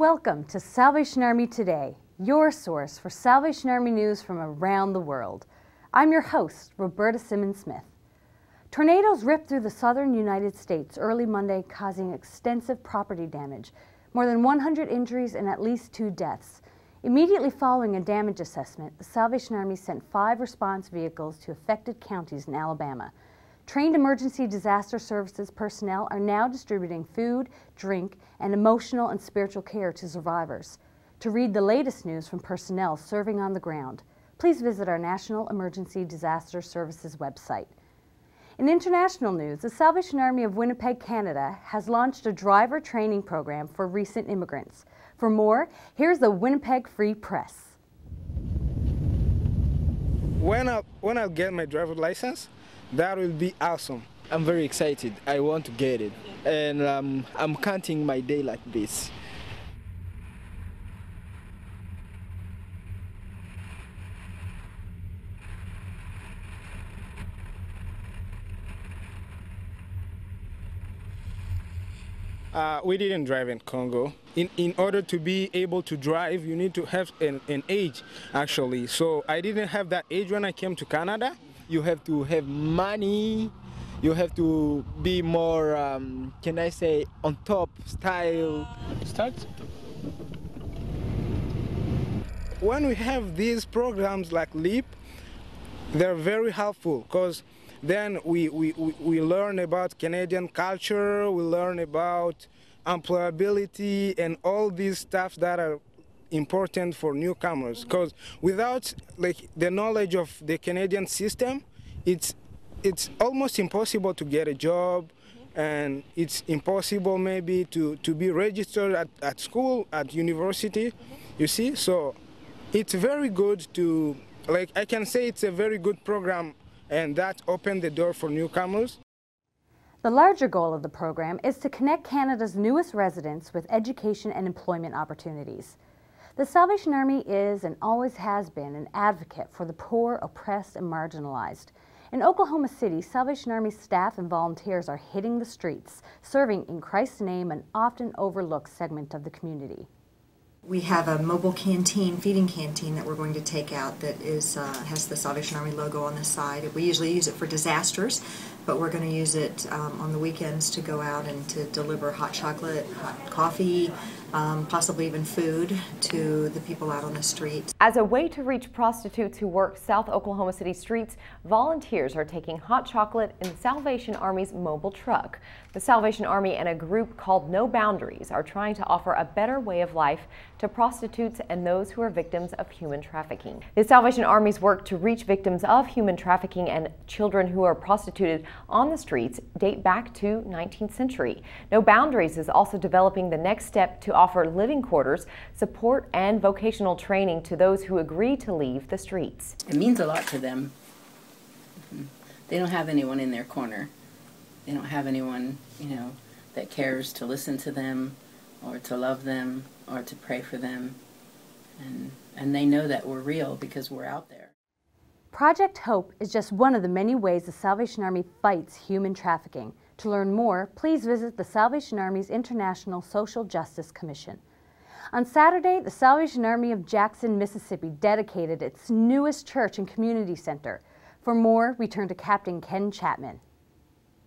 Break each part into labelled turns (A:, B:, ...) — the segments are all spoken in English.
A: Welcome to Salvation Army Today, your source for Salvation Army news from around the world. I'm your host, Roberta Simmons-Smith. Tornadoes ripped through the southern United States early Monday, causing extensive property damage, more than 100 injuries and at least 2 deaths. Immediately following a damage assessment, the Salvation Army sent 5 response vehicles to affected counties in Alabama. Trained emergency disaster services personnel are now distributing food, drink, and emotional and spiritual care to survivors. To read the latest news from personnel serving on the ground, please visit our National Emergency Disaster Services website. In international news, the Salvation Army of Winnipeg, Canada has launched a driver training program for recent immigrants. For more, here's the Winnipeg Free Press.
B: When I get my driver's license, that will be awesome.
C: I'm very excited. I want to get it. And I'm counting my day like this.
B: We didn't drive in Congo. In order to be able to drive, you need to have an age, actually. So I didn't have that age when I came to Canada.
C: You have to have money. You have to be more, can I say, on top style.
B: Start. When we have these programs like LEAP, they're very helpful because then we learn about Canadian culture, we learn about employability and all these stuff that are important for newcomers. Because without the knowledge of the Canadian system, it's almost impossible to get a job, and it's impossible maybe to be registered at school, at university, you see? So it's very good to, I can say it's a very good program, and that opened the door for newcomers.
A: The larger goal of the program is to connect Canada's newest residents with education and employment opportunities. The Salvation Army is and always has been an advocate for the poor, oppressed, and marginalized. In Oklahoma City, Salvation Army staff and volunteers are hitting the streets, serving in Christ's name an often overlooked segment of the community.
D: We have a mobile canteen, feeding canteen that we're going to take out that is has the Salvation Army logo on the side. We usually use it for disasters, but we're going to use it on the weekends to go out and to deliver hot chocolate, hot coffee, possibly even food to the people out on the streets.
E: As a way to reach prostitutes who work South Oklahoma City streets, volunteers are taking hot chocolate in the Salvation Army's mobile truck. The Salvation Army and a group called No Boundaries are trying to offer a better way of life to prostitutes and those who are victims of human trafficking. The Salvation Army's work to reach victims of human trafficking and children who are prostituted on the streets date back to 19th century. No Boundaries is also developing the next step to offer living quarters, support, and vocational training to those who agree to leave the streets.
F: It means a lot to them. They don't have anyone in their corner. They don't have anyone, that cares to listen to them or to love them or to pray for them. And they know that we're real because we're out there.
A: Project Hope is just one of the many ways the Salvation Army fights human trafficking. To learn more, please visit the Salvation Army's International Social Justice Commission. On Saturday, the Salvation Army of Jackson, Mississippi dedicated its newest church and community center. For more, we turn to Captain Ken Chapman.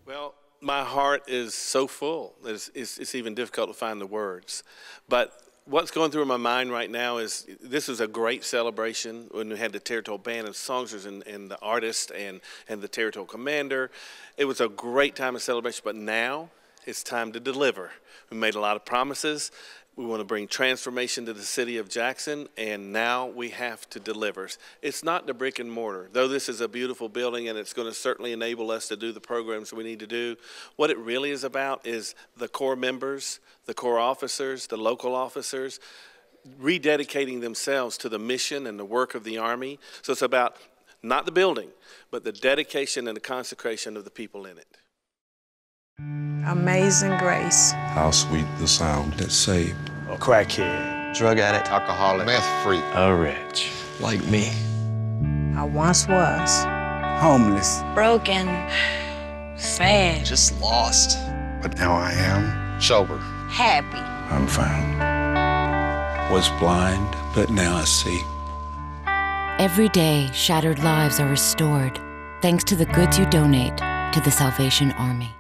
G: Well, my heart is so full. It's even difficult to find the words. But what's going through my mind right now is this is a great celebration when we had the territorial band of songsters and the artist and the territorial commander. It was a great time of celebration, but now it's time to deliver. We made a lot of promises. We want to bring transformation to the city of Jackson, and now we have to deliver. It's not the brick and mortar, though this is a beautiful building and it's going to certainly enable us to do the programs we need to do. What it really is about is the core members, the core officers, the local officers, rededicating themselves to the mission and the work of the Army. So it's about not the building, but the dedication and the consecration of the people in it.
H: Amazing grace.
I: How sweet the sound that saved
J: a crackhead,
K: drug addict,
J: alcoholic,
K: meth freak,
J: a rich,
I: like me.
H: I once was
I: Homeless,
H: broken, sad,
K: just lost.
I: But now I am
K: sober,
H: happy.
I: I'm found. Was blind, but now I see.
K: Every day, shattered lives are restored thanks to the goods you donate to the Salvation Army.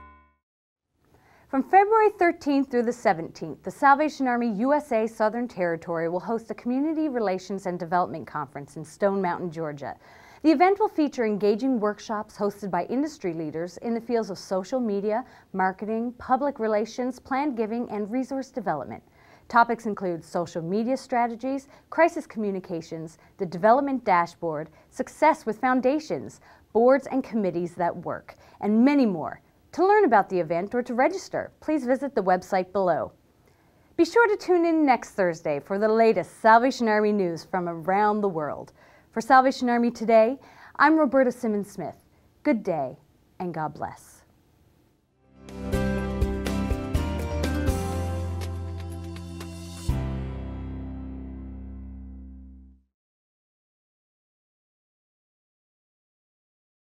A: From February 13th through the 17th, the Salvation Army USA Southern Territory will host a Community Relations and Development Conference in Stone Mountain, Georgia. The event will feature engaging workshops hosted by industry leaders in the fields of social media, marketing, public relations, planned giving, and resource development. Topics include social media strategies, crisis communications, the development dashboard, success with foundations, boards and committees that work, and many more. To learn about the event or to register, please visit the website below. Be sure to tune in next Thursday for the latest Salvation Army news from around the world. For Salvation Army Today, I'm Roberta Simmons-Smith. Good day and God bless.